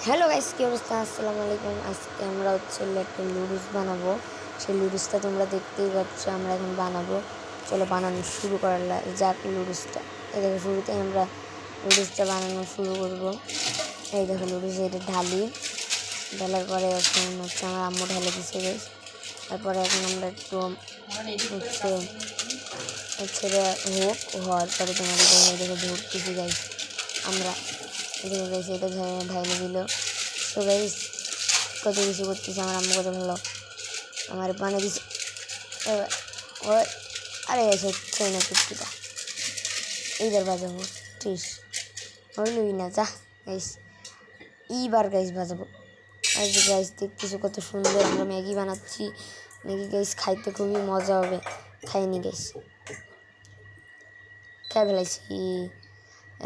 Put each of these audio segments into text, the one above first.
Hello guys, কি অবস্থা? আসসালামু আলাইকুম। আজকে আমরা হচ্ছে একটা লুডুস বানাবো। সেই লুডুসটা তোমরা দেখতেই পাচ্ছ, আমরা এখন বানাবো। চলো বানানো শুরু করা যাক লুডুসটা। এই দেখো, শুরুতেই আমরা লুডুসটা বানানো শুরু করবো। এই দেখো লুডুস, এটা ঢালার পরে এখন হচ্ছে আমার আম্মু ঢেলে দিচ্ছে গাইস। তারপরে এখন আমরা একটু ছেড়ে হওয়ার পরে তোমাদের দেখো ধরতেছি গাইস। আমরা দেখো গাইস, এটা ঢাইলে দিল। তো গাইস কত কিছু করতেছে আমার আম্মু, কত ভালো আমার বানিয়ে দিচ্ছে। আরে গাইস হচ্ছে না কুর্তিটা, এইবার বাজাবো। ত্রিশ হইলই না, যা গাইস এইবার গাইস বাজাবো। আর যে গাইস দেখতেছো কত সুন্দর আমরা ম্যাগি বানাচ্ছি। ম্যাগি গাইস খাইতে খুবই মজা হবে। খাইনি গাইস, খাই ফেলাইছি।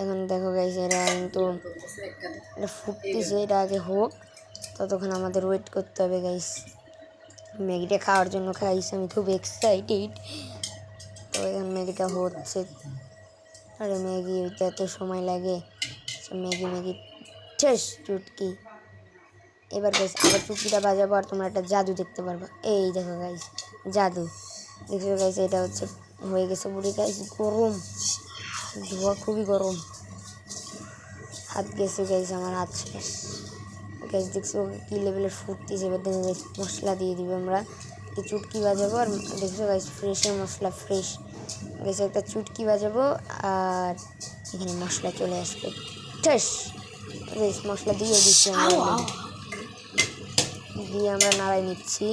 এখন দেখো গাইস, এরা কিন্তু এটা ফুটতেছে, এটা আগে হোক, ততক্ষণ আমাদের ওয়েট করতে হবে গাইস। ম্যাগিটা খাওয়ার জন্য খাইস আমি খুব এক্সাইটেড। তো এখন ম্যাগিটা হচ্ছে। আরে ম্যাগি হইতে এত সময় লাগে? ম্যাগি শেষ চুটকি। এবার গাইস আবার চুটকিটা বাজাবো, আর তোমরা একটা জাদু দেখতে পারবা। এই দেখো গাইস, জাদু দেখছো গাইস, এটা হচ্ছে হয়ে গেছে বুড়ি গাইস। গরম ধোয়া, খুবই গরম, হাত গেছে গাইস, আমার হাত শেষ গাইস। দেখছো কি লেভেলের ফুটতেছে। এবার দেখো গাইস মশলা দিয়ে দিব আমরা, চুটকি বাজাবো। আর দেখছো গাইস ফ্রেশের মশলা, ফ্রেশ গাইস একটা চুটকি বাজাবো আর এখানে মশলা চলে আসবে। ঠেস গাইস মশলা দিয়ে দিচ্ছি আমরা, দিয়ে আমরা নাড়াই নিচ্ছি।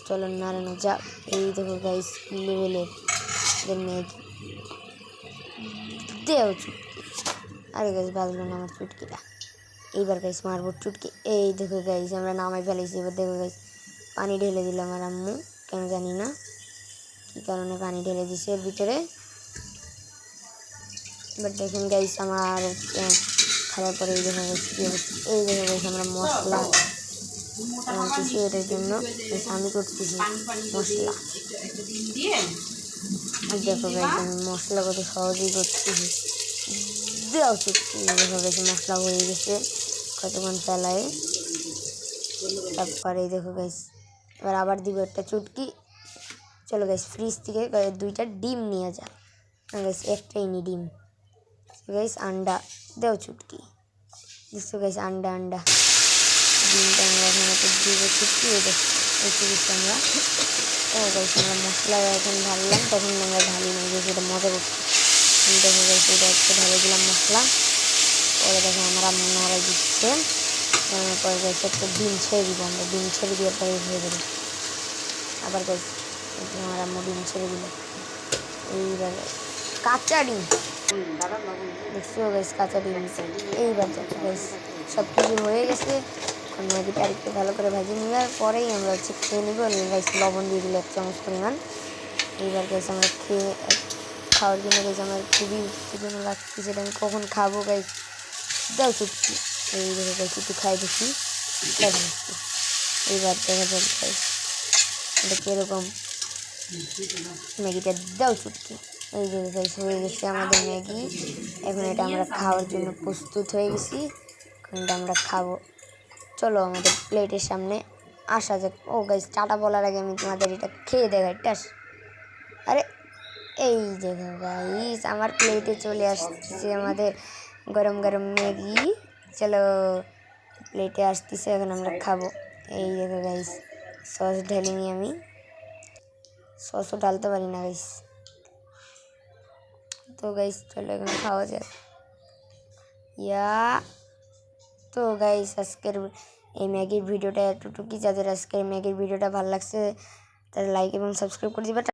চলো নাড়ানো যাক। এই দেখো গাইস লেভেলের ম্যাগি দেও চুটকি। আরে গাইস বাজলো না আমার চুটকিটা। এইবার গাইস মারবো চুটকি। এই দেখো গাইস আমরা নামাই ফেলেছি। এবার দেখো গাইস পানি ঢেলে দিলাম আমার আম্মু, কেন জানি না কী কারণে পানি ঢেলে দিছে এর ভিতরে। এবার দেখুন গাইস আমার খাওয়ার পরে এই দেখো গাইস কী অবস্থা। এই দেখো গাইস আমরা মশলা আনতেছি, এটার জন্য আমি করতেছি মশলা। দেখো গাইস আমি মশলা কত সহজেই করতেছি। দেওয়া চুটকি। দেখো গাইস মশলা হয়ে গেছে, কতক্ষণ ফেলায়। তারপরে দেখো গাইস এবার আবার দিব একটা চুটকি। চলো গাইস ফ্রিজ থেকে দুইটা ডিম নিয়ে যাক। গাইস একটাই নি ডিম। গাইস আন্ডা দেও চুটকি। দেখছো গাইস আন্ডা ডিমটা আমরা এখানে দিব চুটকি। এই দিচ্ছি আমরা। ও গাইস আমরা মশলা এখন ঢাললাম, তখন আমরা ঢালি না, যে সেটা মজা করছি। দেখো গাইস এটা একটু ঢালে দিলাম মশলা। পরে দেখো আমরা নাড়াই দিচ্ছে। পরে গাইস একটা ডিম ছেড়ে দিব আমরা, ডিম ছেড়ে দিয়ে পরে হয়ে যাবে। আবার গাইস আমার আম্মু ডিম ছেড়ে দিল। এইবার কাঁচা ডিম দেখছো গাইস, কাঁচা ডিম। এইবার দেখো গাইস সব কিছু হয়ে গেছে। এখন ম্যাগিটা আরেকটু ভালো করে ভেজে নেওয়ার পরেই আমরা হচ্ছে খেয়ে নিব। গাইস লবণ দিয়ে দিলে 1 চামচ পরিমাণ। এইবার গাইস আমরা খাওয়ার জন্য গাইস আমার খুবই উত্তেজনা লাগছে, সেটা আমি কখন খাবো গাইস। দাও চুটকি। এই দেখো গাইস একটু খাই দেখি। এইবার দেখা যাক গাইস এটা কীরকম। ম্যাগিটা দাও চুটকি। এই যে গাইস হয়ে গেছে আমাদের ম্যাগি। এখন এটা আমরা খাওয়ার জন্য প্রস্তুত হয়ে গেছি। এখন এটা আমরা খাবো। চলো আমাদের প্লেটের সামনে আসা যাক। ও গাইস টাটা বলার আগে আমি তোমাদের এটা খেয়ে দেখাই। টাস। আরে এই দেখো গাইস আমার প্লেটে চলে আসছে আমাদের গরম গরম ম্যাগি। চলো প্লেটে আসতেছে, এখন আমরা খাবো। এই দেখো গাইস সস ঢেলিনি আমি, সসও ঢালতে পারি না গাইস। তো গাইস চলো এখন খাওয়া যাক। তো গাইস আজকের এই ম্যাগির ভিডিওটা এতটুকুই। যাদের আজকের ম্যাগির ভিডিওটা ভালো লাগছে তারা লাইক এবং সাবস্ক্রাইব করে দিবে।